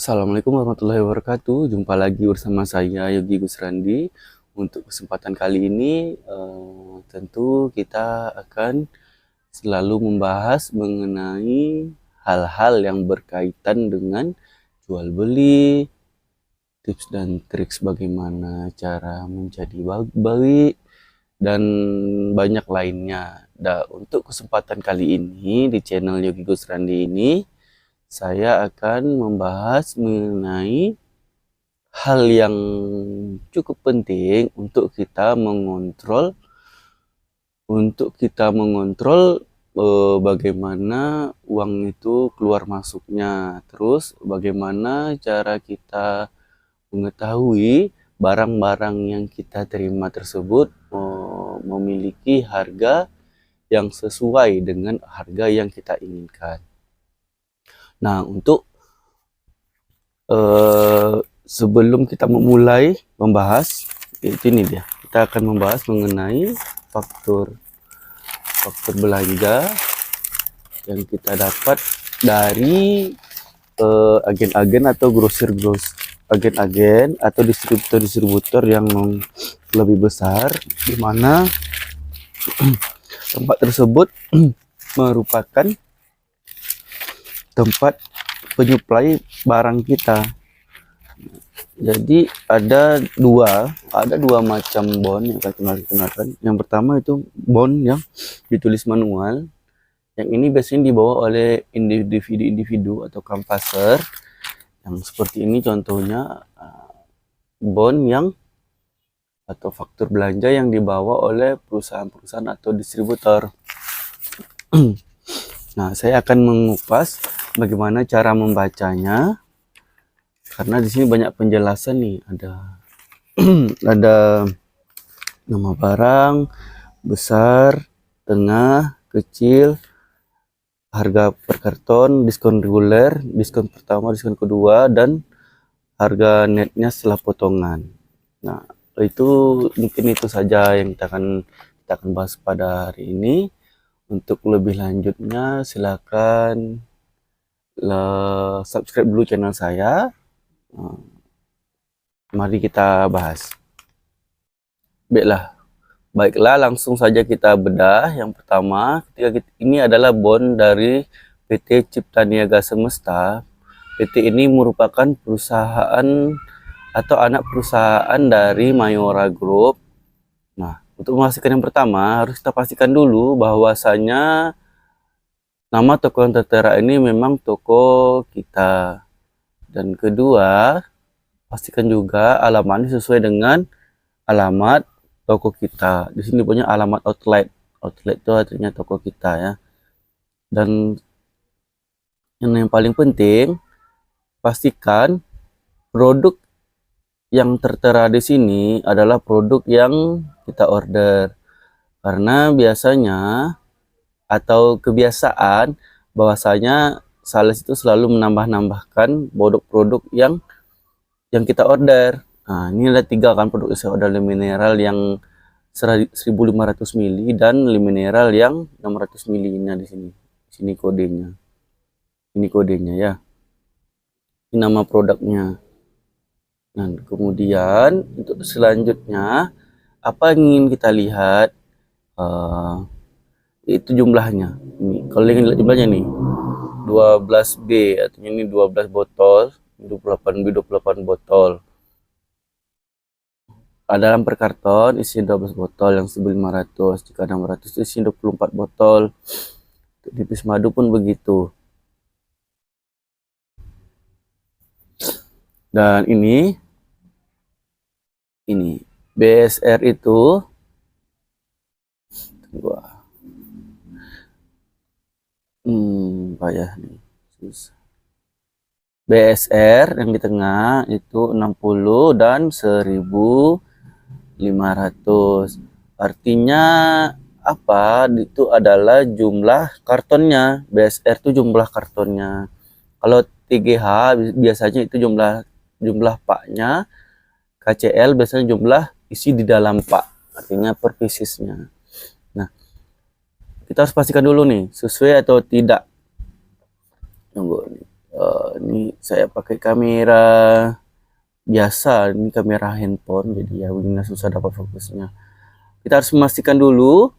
Assalamualaikum warahmatullahi wabarakatuh. Jumpa lagi bersama saya Yogi Gusrandi. Untuk kesempatan kali ini tentu kita akan selalu membahas mengenai hal-hal yang berkaitan dengan jual beli, tips dan trik bagaimana cara menjadi baik dan banyak lainnya. Untuk kesempatan kali ini di channel Yogi Gusrandi ini saya akan membahas mengenai hal yang cukup penting untuk kita mengontrol bagaimana uang itu keluar masuknya. Terus bagaimana cara kita mengetahui barang-barang yang kita terima tersebut memiliki harga yang sesuai dengan harga yang kita inginkan. Nah, untuk sebelum kita memulai membahas, itu ini dia. Kita akan membahas mengenai faktur belanja yang kita dapat dari agen-agen atau agen-agen atau distributor-distributor yang lebih besar, di mana tempat tersebut merupakan tempat penyuplai barang kita. Jadi ada dua macam bond yang saya kenalkan. Yang pertama itu bond yang ditulis manual. Yang ini biasanya dibawa oleh individu atau yang seperti ini contohnya, bond yang atau faktur belanja yang dibawa oleh perusahaan-perusahaan atau distributor. Nah, saya akan mengupas bagaimana cara membacanya, karena di sini banyak penjelasan nih. Ada nama barang, besar, tengah, kecil, harga per karton, diskon reguler, diskon pertama, diskon kedua, dan harga netnya setelah potongan. Nah, itu mungkin itu saja yang kita akan bahas pada hari ini. Untuk lebih lanjutnya silakan subscribe dulu channel saya. Mari kita bahas. Baiklah, langsung saja kita bedah. Yang pertama, ini adalah bond dari PT Cipta Niaga Semesta. PT ini merupakan perusahaan atau anak perusahaan dari Mayora Group. Nah, untuk memastikan yang pertama, harus kita pastikan dulu bahwasanya nama toko yang tertera ini memang toko kita. Dan kedua, pastikan juga alamatnya sesuai dengan alamat toko kita. Di sini punya alamat outlet. Outlet itu artinya toko kita ya. Dan yang paling penting, pastikan produk yang tertera di sini adalah produk yang kita order. Karena biasanya atau kebiasaan bahwasanya sales itu selalu menambahkan produk-produk yang kita order. Nah, ini ada 3 kan produk isi order: mineral yang 1500 ml dan mineral yang 600 ml. Nah, di sini kodenya. Ini kodenya ya. Ini nama produknya. Nah, kemudian untuk selanjutnya apa yang ingin kita lihat, itu jumlahnya. Ini kalau ingin lihat jumlahnya nih 12B, artinya ini 12 botol, 28B 28 botol. Dalam per karton isi 12 botol yang 1.500, jika 600 isi 24 botol. Untuk nipis madu pun begitu. Dan ini BSR itu payah nih. BSR yang di tengah itu 60 dan 1.500. Artinya apa? Itu adalah jumlah kartonnya. BSR itu jumlah kartonnya. Kalau TGH biasanya itu jumlah paknya. KCL biasanya jumlah isi di dalam pak, artinya per piecesnya. Nah, kita harus pastikan dulu nih sesuai atau tidak. Tunggu nih. Ini saya pakai kamera biasa, ini kamera handphone, jadi ya begini susah dapat fokusnya. Kita harus memastikan dulu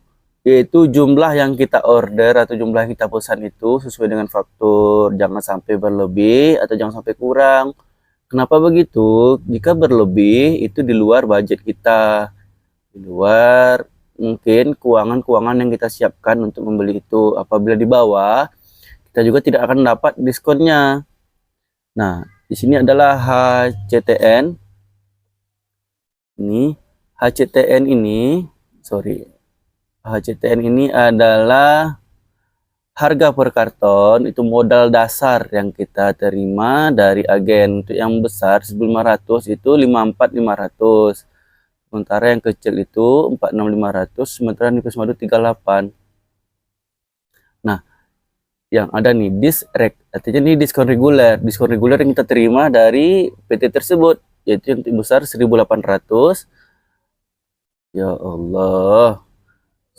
yaitu jumlah yang kita order atau jumlah yang kita pesan itu sesuai dengan faktur, jangan sampai berlebih atau jangan sampai kurang. Kenapa begitu? Jika berlebih itu di luar budget kita, di luar mungkin keuangan yang kita siapkan untuk membeli itu. Apabila di bawah, kita juga tidak akan dapat diskonnya. Nah, di sini adalah HCTN. Ini HCTN ini, HCTN ini adalah harga per karton, itu modal dasar yang kita terima dari agen. Untuk yang besar 1.500 itu 54.500. Sementara yang kecil itu 46.500, sementara nipis madu 38. Nah, yang ada nih artinya ini diskon reguler. Diskon reguler yang kita terima dari PT tersebut, yaitu yang besar 1.800. Ya Allah,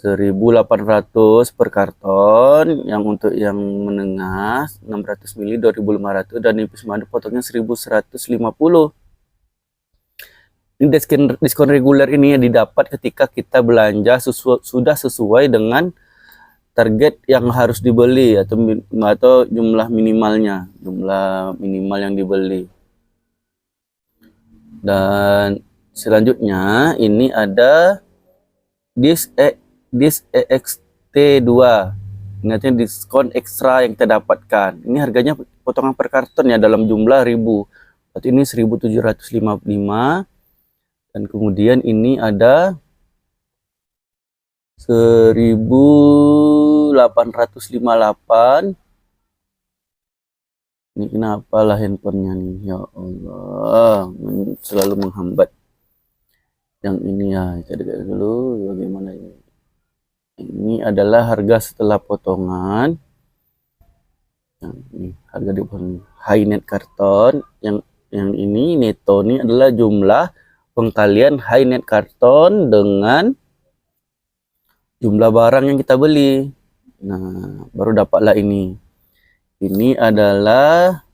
1.800 per karton. Yang untuk yang menengah 600 ml 2.500, dan nipis madu potongnya 1.150. Ini diskon reguler ini yang didapat ketika kita belanja sudah sesuai dengan target yang harus dibeli atau jumlah minimal yang dibeli. Dan selanjutnya ini ada disk EXT2. Ini artinya diskon ekstra yang kita dapatkan. Ini harganya potongan per karton ya dalam jumlah 1000. Berarti ini 1.755. Dan kemudian ini ada 1.858. Ini kenapa lah handphonenya nih, ya Allah, selalu menghambat. Yang ini ya, kita lihat dulu bagaimana ini. Ini adalah harga setelah potongan. Yang ini harga di high net karton. Yang ini neto ini adalah jumlah pengkalian high net karton dengan jumlah barang yang kita beli. Nah, baru dapatlah ini. Ini adalah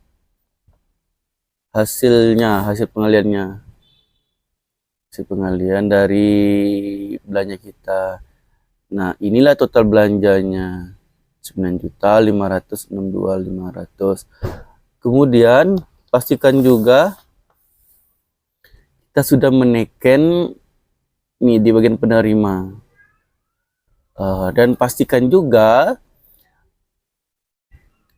hasilnya, hasil pengaliannya. Hasil pengalian dari belanja kita. Nah, inilah total belanjanya. 9.562.500. Kemudian pastikan juga kita sudah menekan nih di bagian penerima. Dan pastikan juga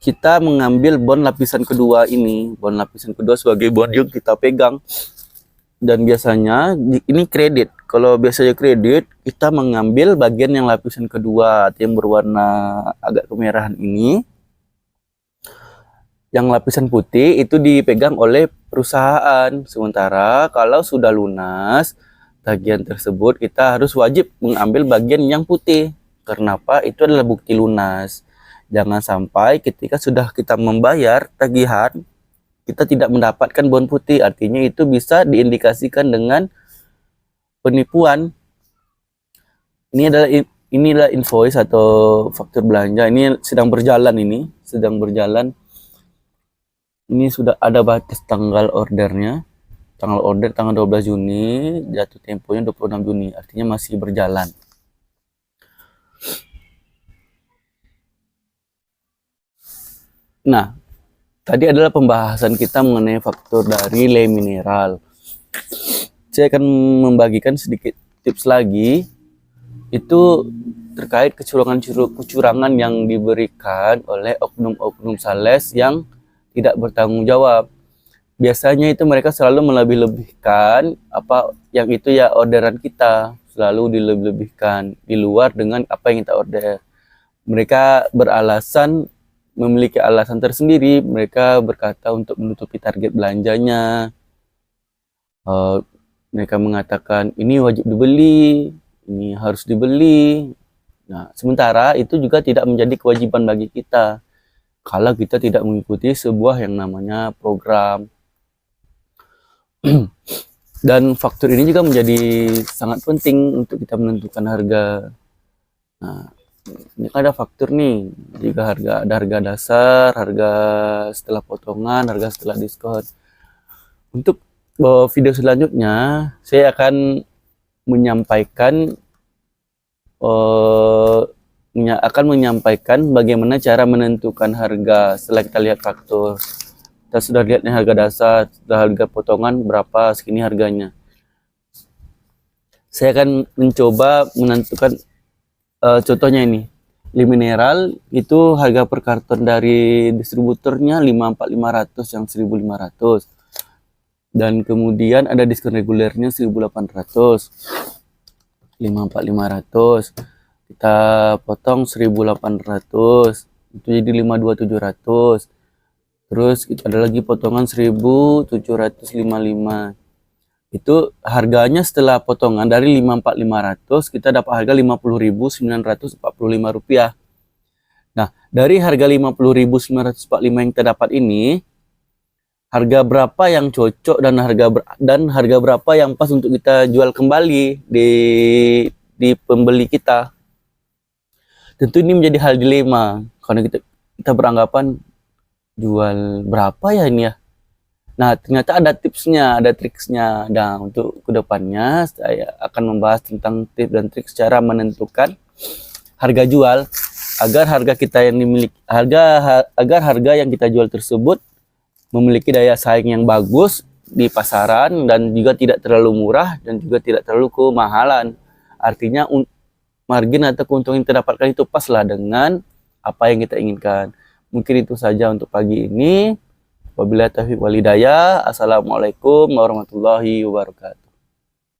kita mengambil bon lapisan kedua ini. Bon lapisan kedua sebagai bon yang kita pegang. Dan biasanya ini kredit. Kalau biasanya kredit, kita mengambil bagian yang lapisan kedua yang berwarna agak kemerahan ini. Yang lapisan putih itu dipegang oleh perusahaan. Sementara kalau sudah lunas tagihan tersebut, kita harus wajib mengambil bagian yang putih. Kenapa? Itu adalah bukti lunas. Jangan sampai ketika sudah kita membayar tagihan, kita tidak mendapatkan bon putih. Artinya itu bisa diindikasikan dengan penipuan. Inilah invoice atau faktur belanja. Ini sedang berjalan Ini sudah ada batas tanggal ordernya. Tanggal order tanggal 12 Juni, jatuh temponya 26 Juni, artinya masih berjalan. Nah, tadi adalah pembahasan kita mengenai faktur dari Le Mineral. Saya akan membagikan sedikit tips lagi, itu terkait kecurangan yang diberikan oleh oknum-oknum sales yang tidak bertanggung jawab. Biasanya itu mereka selalu melebih-lebihkan apa yang itu ya orderan kita, selalu dilebih-lebihkan di luar dengan apa yang kita order. Mereka memiliki alasan tersendiri. Mereka berkata untuk menutupi target belanjanya. Mereka mengatakan ini wajib dibeli, ini harus dibeli. Nah, sementara itu juga tidak menjadi kewajiban bagi kita kalau kita tidak mengikuti sebuah yang namanya program. Dan faktur ini juga menjadi sangat penting untuk kita menentukan harga. Nah, Ini kan ada faktur nih, jika ada harga dasar, harga setelah potongan, harga setelah diskon. Untuk video selanjutnya, saya akan menyampaikan eh, bagaimana cara menentukan harga setelah kita lihat faktur. Kita sudah lihat nih harga dasar, sudah harga potongan berapa, segini harganya. Saya akan mencoba menentukan contohnya ini. Li mineral itu harga per karton dari distributornya 54500 yang 1500. Dan kemudian ada diskon regulernya 1800. 54500 kita potong 1800 itu jadi 52700. Terus ada lagi potongan 1755. Itu harganya setelah potongan dari 54500 kita dapat harga 50.945 rupiah. Nah, dari harga 50.945 yang kita dapat ini, harga berapa yang cocok dan harga berapa yang pas untuk kita jual kembali di pembeli kita. Tentu ini menjadi hal dilema karena kita beranggapan jual berapa ya ini ya. Nah, ternyata ada tipsnya, ada triksnya. Nah, untuk kedepannya saya akan membahas tentang tips dan trik cara menentukan harga jual agar harga yang kita jual tersebut memiliki daya saing yang bagus di pasaran dan juga tidak terlalu murah dan juga tidak terlalu kemahalan. Artinya margin atau keuntungan yang terdapatkan itu paslah dengan apa yang kita inginkan. Mungkin itu saja untuk pagi ini. Wabillahi taufiq wal hidayah. Assalamualaikum warahmatullahi wabarakatuh.